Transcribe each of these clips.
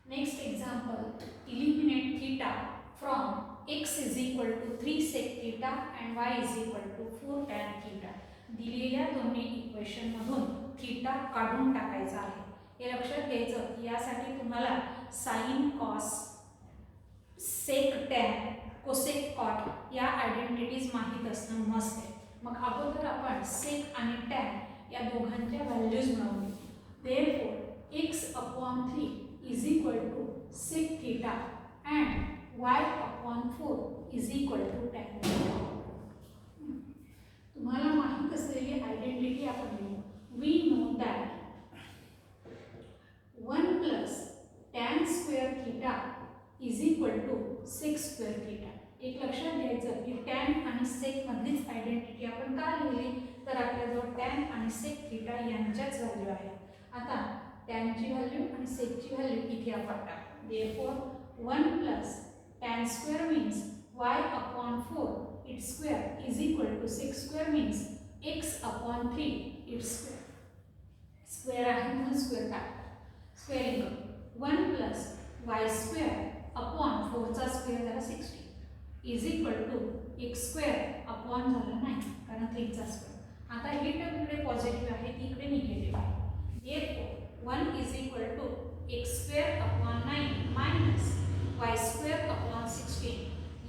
Next example, eliminate theta from x is equal to 3 sec theta and y is equal to 4 tan theta. दिलेल्या दोन्ही equation मधून theta काढून टाकायचा आहे. हे लक्षात घ्यायचं की यासाठी तुम्हाला sine cos sec tan cosec cot या आयडेंटिटीज माहित असणं मस्ट आहे. मग अगोदर आपण सेक आणि टॅन या दोघांच्या व्हॅल्यूज मिळवू. Therefore x upon 3 is equal to sec theta and y upon 4 is equal to tan theta. तुम्हाला माहित असलेली आयडेंटिटी आपण लिहू. We know that 1 plus tan square theta is equal to sec square theta. एक लक्षात घ्यायचं की tan आणि sec मधलीच आयडेंटिटी आपण का लिहिली तर आपल्याजवळ tan आणि sec theta यांच्याच व्हॅल्यू आहे. आता tan ची व्हॅल्यू आणि sec ची व्हॅल्यू इथे आपण टाकू. Therefore 1 plus tan square means y upon 4 its square is equal to sec square means x upon 3 its square. Square आहे म्हणून स्क्वेअर टाकू. Squaring 1 plus y square upon 4 चा स्क्वेअर झाला 60 is equal to x square upon झाला 9 कारण 3 चा square. आता ही term इकडे पॉझिटिव्ह आहे इकडे निगेटिव्ह आहे. Therefore 1 is equal to x square upon 9 minus y square upon 16.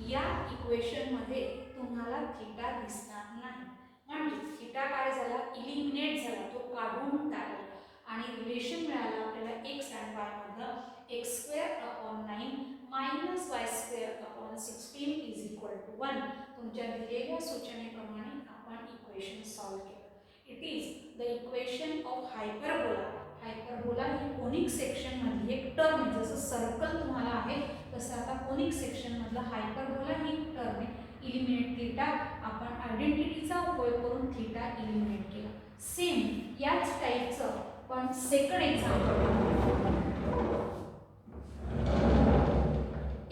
या इक्वेशन मध्ये तुम्हाला थीटा दिसणार नाही. म्हणजे थीटा काय झाला इलिमिनेट झाला, तो काढून टाकला आणि रिलेशन मिळालं आपल्याला x and y मधलं x square upon 9 minus y square upon 16 is equal to 1. तुमच्या दिलेल्या सूचनेप्रमाणे आपण इक्वेशन सॉल्व केलं. It is the equation of hyperbola. Hyperbola he conic section मधली एक टर्म आहे. जसं सर्कल तुम्हाला आहे तसं आता कोनिक सेक्शन मधलं हायपरबोला ही टर्म आहे. इलिमिनेट थीटा आपण आयडेंटिटीचा उपयोग करून थीटा इलिमिनेट केला. सेम याच टाईपचं पण second example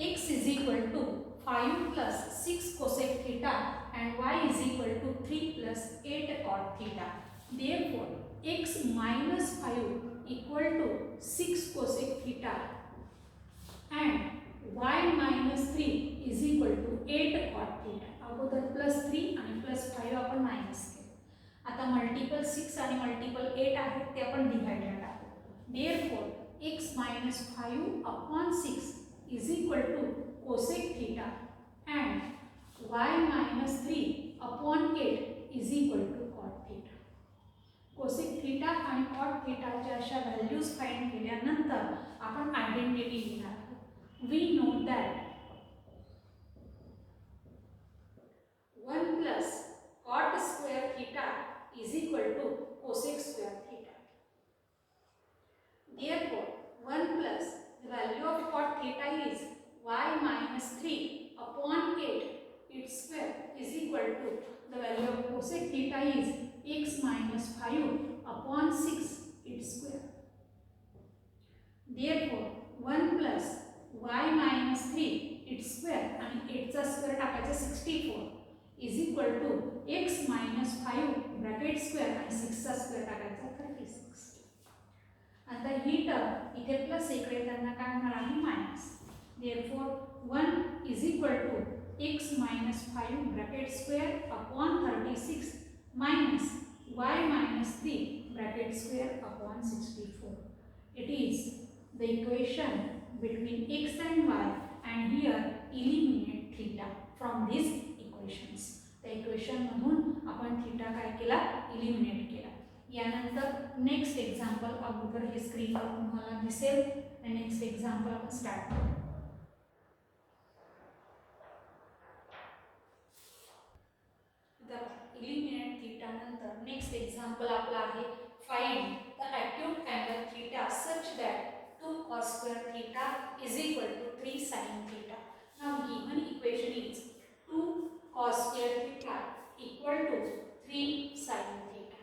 x is equal to 5 plus 6 cosec theta and y is equal to 3 plus 8 cot theta. Therefore x minus 5 equal to 6 cosec theta and y minus 3 is equal to 8 cot theta. अगोदर plus 3 आणि plus 5 आपण minus केलं. आता multiple 6 आणि multiple 8 आहेत ते आपण divider टाकू. Therefore x minus 5 upon 6 is equal to cosec theta and y minus 3 upon 8 is equal to cot theta. cosec theta आणि cot theta च्या अशा व्हॅल्यूज फाइंड केल्यानंतर आपण आयडेंटिटी लिहिणार. We know that 1 plus cot square theta is equal to cosec square theta. Therefore 1 plus the value of cot theta is y minus 3 upon 8 its square is equal to the value of cosec theta is x minus 5 upon 6 its square. Therefore 1 plus y minus 3 its square and 8 चा square टाकायचा 64 is equal to x minus 5 bracket square and 6 चा square टाकायचा 36. आता ही term इथे plus इकडे त्यांना काय होणार आहे minus. Therefore 1 is equal to x minus 5 bracket square upon 36 minus y minus 3 bracket square upon 64. It is the equation between x and y and here eliminate theta from these equations. त्या equation मधून आपण theta काय केला eliminate केला. यानंतर next example अगोदर हे स्क्रीनवर तुम्हाला दिसेल. नेक्स्ट एक्झाम्पल आपण स्टार्ट करू. इलिमिनेट थीटा नंतर नेक्स्ट एक्झाम्पल आपला आहे find the acute angle theta such that 2 cos square theta is equal to 3 sin theta. Now given equation is 2 cos square theta equal to 3 sin theta.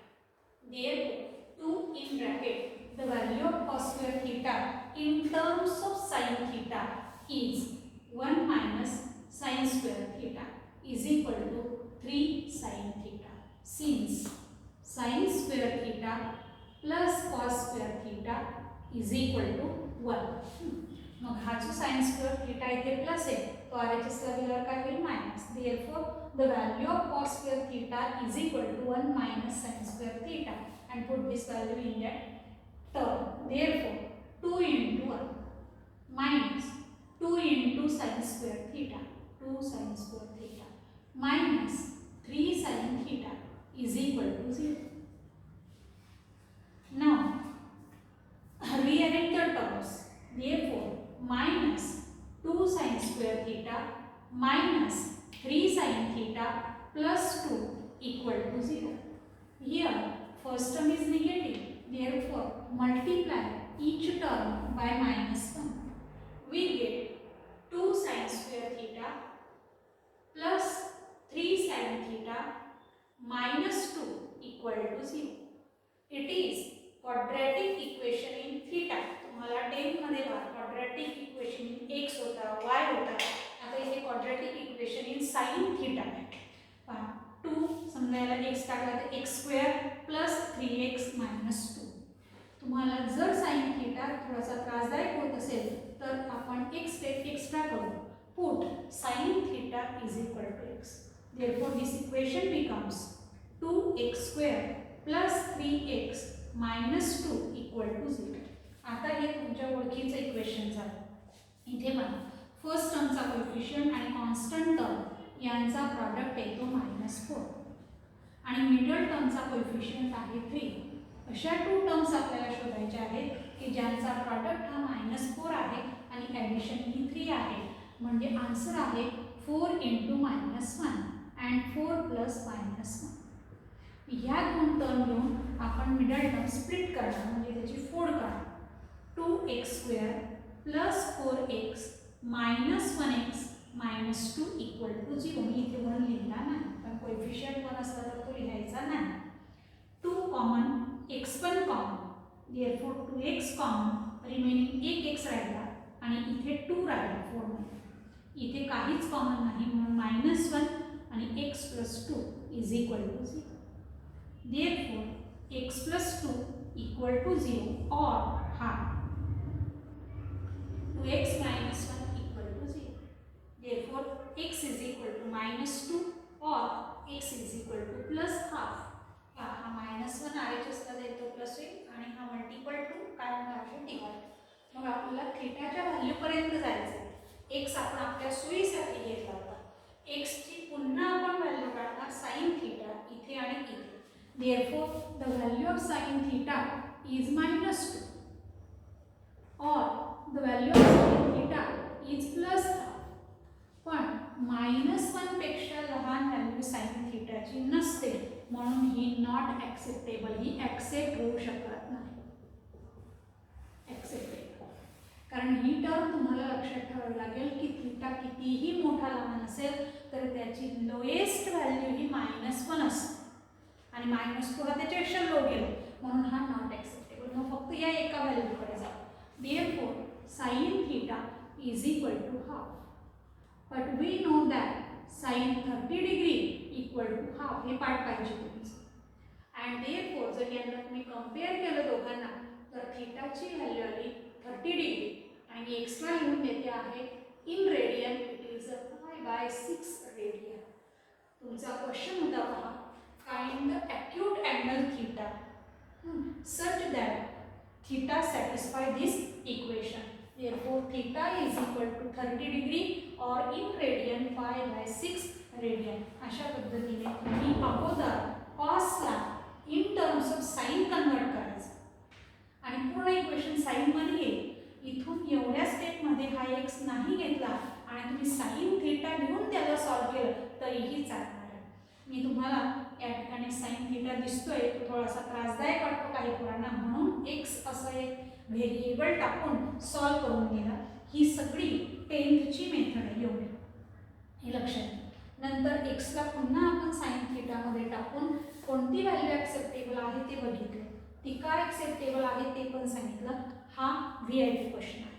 Therefore 2 in bracket the value of cos square theta in terms of sin theta is 1 minus sin square theta is equal to 3 sin theta. Since sin square theta plus cos square theta is equal to 1. मग हा जो sine square theta इथे plus आहे तो RHS ला गेल्यावर काय होईल minus. Therefore the value of cos square theta is equal to 1 minus sin square theta and put this value in that term. Therefore 2 into 1 minus 2 into sin square theta, 2 sin square theta minus 3 sin theta is equal to 0. Now rearrange the terms. Therefore minus 2 sin square theta minus 3 sin theta plus 2 equal to 0. Here first term is negative. Therefore multiply each term by minus 1. We get 2 sin square theta plus 3 sin theta minus 2 equal to 0. It is quadratic equation in theta. तुम्हाला 10 मध्ये quadratic equation in x होता, y होता. आता इथे quadratic equation in sin theta. 2 समजा याला x टाकला तर x square plus 3x minus 2. तुम्हाला जर sin थीटा थोडासा त्रासदायक होत असेल तर आपण एक स्टेप एक्स्ट्रा करू. Put sin theta is equal to x. Therefore this equation becomes 2x square plus 3x minus 2 equal to 0. आता हे तुमच्या ओळखीचं इक्वेशन झालं. इथे मला फर्स्ट टर्मचा कोएफिशियंट आणि कॉन्स्टंट टर्म यांचा प्रॉडक्ट येतो -4 आणि मिडल टर्मचा कोएफिशियंट आहे 3. अशा 2 टर्म्स आपल्याला शोधायच्या आहेत की ज्यांचा प्रॉडक्ट हा -4 आहे आणि ॲडिशन ही 3 आहे. म्हणजे आन्सर आहे 4 into -1 अँड 4 plus -1. ह्या 2 टर्म घेऊन आपण मिडल टर्म स्प्लिट करणार म्हणजे त्याची फोड करणार. 2x square plus 4x minus 1x minus 2 equal to 0. मी इथे 1 लिहिला नाही पण कोएफिशियंट 1 असला तर तो लिहायचा नाही. 2 कॉमन x पण common. Therefore 2x common remaining एक x राहिला आणि इथे 2 राहिला 4 मध्ये. इथे काहीच कॉमन नाही म्हणून -1 आणि x plus 2 is equal to 0. Therefore x plus 2 equal to 0 or half 2x minus 1 equal to 0. Therefore x is equal to -2 or x is equal to plus half. हा -1 RHS ला देतो प्लस होईल आणि हा multiple to काय होणार आहे divide. मग आपल्याला थीटाच्या व्हॅल्यू पर्यंत जायचं आहे. x आपण आपल्या सोयीसाठी घेतला होता. x ची पुन्हा आपण व्हॅल्यू काढणार sin थीटा इथे आणि इथे. Therefore the value of sin theta is -2 or the value of sin theta is plus half. पण -1 पेक्षा लहान व्हॅल्यू sin थीटाची नसते म्हणून ही नॉट ॲक्सेप्टेबल. ही ॲक्सेप्ट होऊ शकत नाही. ॲक्सेप्टेबल कारण ही टर्म तुम्हाला लक्षात ठेवावी लागेल की थीटा कितीही मोठा लहान असेल तर त्याची लोएस्ट व्हॅल्यू ही -1 असते आणि -2 हा त्याच्यापेक्षा लो गेला म्हणून हा नॉट ॲक्सेप्टेबल. मग फक्त या एका व्हॅल्यूकडे जा. Therefore sin theta is equal to half. But we know that sin 30 degree equal to half. हे पाठ पाहिजे तुमचं. And therefore जर यांना तुम्ही कंपेअर केलं दोघांना तर थीटाची व्हॅल्यू आली 30 डिग्री आणि एक्स्ट्रा लिहून देते आहे in radian. It is 5/6 radian. तुमचा क्वेश्चन होता पहा find the acute angle theta such that theta satisfy this equation. Therefore theta is equal to 30 degree or in radian 5/6 radian. अशा पद्धतीने तुम्ही अगोदर cos ला in terms of sin convert करायचं आणि पूर्ण इक्वेशन साइन मध्ये येईल. इथून एवढ्या स्टेप मध्ये हा x नाही घेतला आणि तुम्ही sin थीटा लिहून त्याला सॉल्व केलं तरीही चालणार आहे. मी तुम्हाला या ठिकाणी sin थीटा दिसतोय तो थोडासा त्रासदायक वाटतो काही पोरांना म्हणून x असं एक व्हेरिएबल टाकून सॉल्व करून गेला. ही सगळी 10th ची मेथड आहे एवढी हे लक्षात घ्या. नंतर x ला पुन्हा आपण sin थीटा मध्ये टाकून कोणती व्हॅल्यू ॲक्सेप्टेबल आहे ते बघितलं. ती काय ॲक्सेप्टेबल आहे ते पण सांगितलं. हा VIP क्वेश्चन आहे.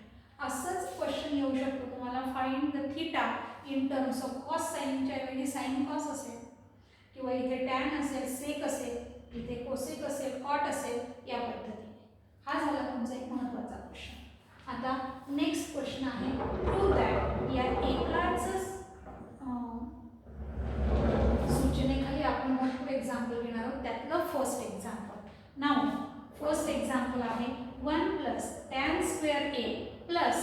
असंच क्वेश्चन येऊ शकतो तुम्हाला find the theta in terms of cos साइनच्या ऐवजी साइन कॉस असेल किंवा इथे टॅन असेल सेक असेल इथे कोसेक असेल कॉट असेल या पद्धतीने. हा झाला तुमचा एक महत्त्वाचा क्वेश्चन. आता next question plus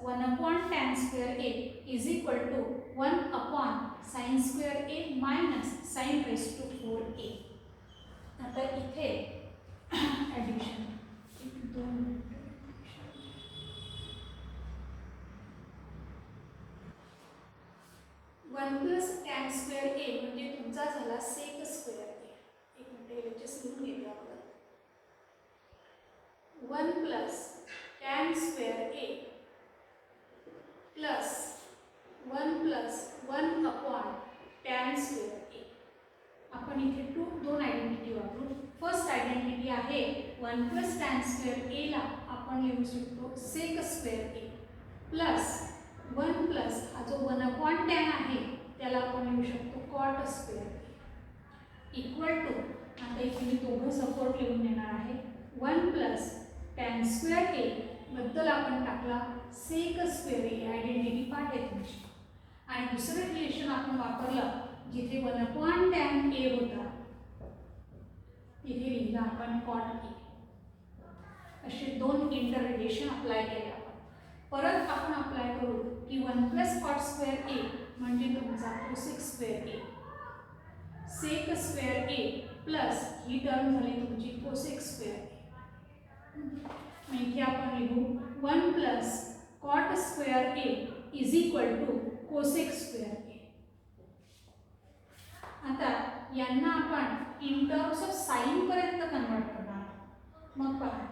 1 upon tan square A is equal to 1 upon sin square A minus sin raise to 4a. आता इथे addition 1 plus tan square A म्हणजे तुमचा झाला सेक स्क्वेअर ए. एक मिनिट याच्याच लिहून घेऊया आपण. 1 plus tan square A plus 1 plus 1 upon tan square A. आपण इथे दोन आयडेंटिटी वापरू. फर्स्ट आयडेंटिटी आहे 1 प्लस tan स्क्वेअर ए ला आपण लिहू शकतो सेक स्क्वेअर ए प्लस 1 प्लस हा जो 1 अपॉन tan आहे त्याला आपण लिहू शकतो cot square A equal to. आता इथे मी दोघं सपोर्ट लिहून देणार आहे. 1 प्लस tan स्क्वेअर ए बद्दल आपण टाकला सेक स्क्वेअर ए आयडेंटिटी पाठ आहे तुमची. आणि दुसरं रिलेशन आपण वापरलं जिथे 1 अपॉन tan ए होता तिथे लिहिलं आपण कॉट ए. असे दोन इंटर रिलेशन अप्लाय केले आपण. परत आपण अप्लाय करू की 1 प्लस कॉट स्क्वेअर ए म्हणजे तुमचा cosec square A sec square A plus ही टर्म झाली तुमची कोसेक स्क्वेअर ए. इथे आपण लिहू 1 plus cot square A is equal to cosec square A. आता यांना आपण इन टर्म्स ऑफ साइन पर्यंत कन्वर्ट करणार. मग पहा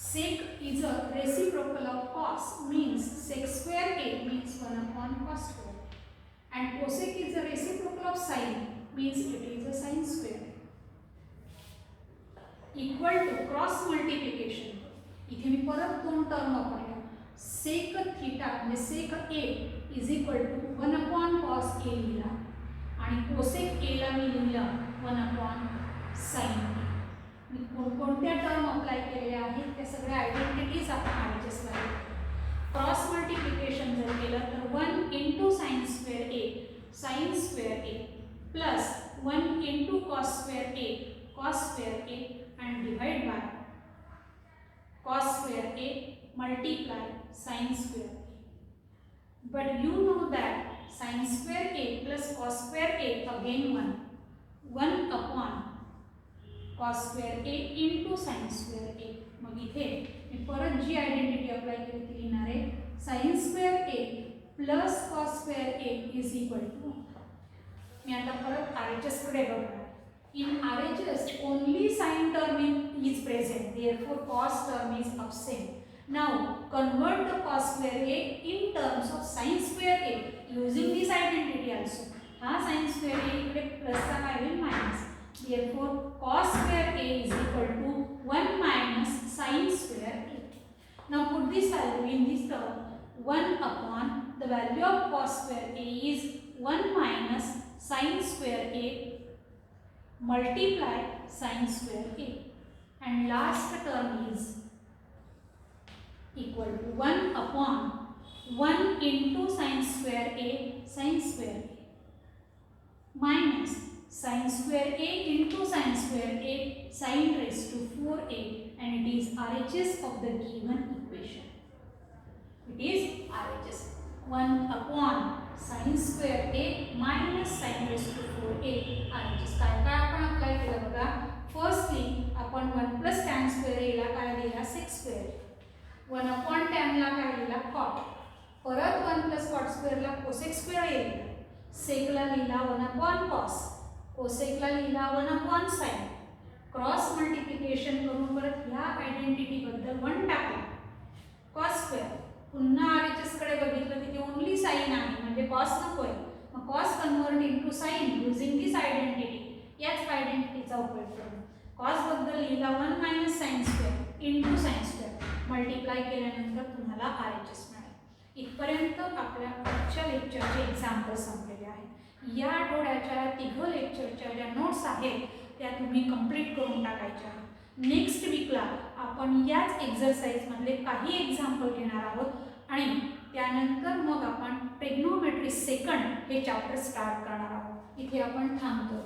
sec is a reciprocal of cos means sec square a means 1 upon cos square and cosec is a reciprocal of sin means it is a sin square equal to cross multiplication. इथे मी परत दोन term वापरल्या. sec theta म्हणजे sec a is equal to 1 upon cos a लिहिला आणि cosec a ला मी लिहिलं 1 upon sin a. मी कोणकोणत्या टर्म अप्लाय केलेल्या आहेत त्या सगळ्या आयडेंटिटीज आपण ॲडजस्ट करायला. क्रॉस मल्टिप्लिकेशन जर केलं तर 1 into sine square A plus 1 into cos square A and divide by cos square A multiply sine square A. But you know that sine square A plus cos square A again 1 upon cos square A into sine square A. मग इथे मी परत जी identity apply केली ती लिहिणार आहे sine square A plus cos square A is equal to. मी आता परत RHS कडे बघणार. In RHS only sine term is present therefore cos term is absent. Now convert the cos square A in terms of sine square A using this identity also. हा sine square A इकडे प्लसचा काय होईल minus. Therefore, cos square a is equal to 1 minus sin square a. Now put this value in this term. 1 upon the value of cos square a is 1 minus sin square a multiply sin square a. And last term is equal to 1 upon 1 into sin square a minus sin square a into sin square a sin raised to 4a, and it is RHS of the given equation. It is RHS 1 upon sin square a minus sin raised to 4a. RHS काय आपण apply केलं बघा. Firstly आपण 1 plus tan square ए ला काय दिला sec square. 1 upon tan ला काय दिला cot. परत 1 प्लस cot स्क्वेअर ला cosec स्क्वेअर ए लिहिला. sec ला लिहिला 1 अपॉन cos. कोसेकला लिहिला 1 अपॉन साइन. क्रॉस मल्टिप्लिकेशन करून परत ह्या आयडेंटिटी बद्दल 1 टाकला कॉस स्क्वेअर. पुन्हा RHS कडे बघितलं तिथे ओनली साइन आहे म्हणजे कॉस नकोय. मग cos convert into sine using this identity. याच आयडेंटिटीचा उपयोग करून कॉस बद्दल लिहिला 1 minus sine square into sine square multiply केल्यानंतर तुम्हाला RHS मिळेल. इथपर्यंत आपल्या आजच्या लेक्चरचे एक्झाम्पल संपलेले आहेत. या आठवड्याच्या तिघं लेक्चरच्या ज्या नोट्स आहेत त्या तुम्ही कंप्लीट करून टाकायच्या. नेक्स्ट वीकला आपण याच एक्झरसाइजमधले काही एक्झाम्पल घेणार आहोत आणि त्यानंतर मग आपण ट्रिग्नोमेट्री सेकंड हे चॅप्टर स्टार्ट करणार आहोत. इथे आपण थांबतो.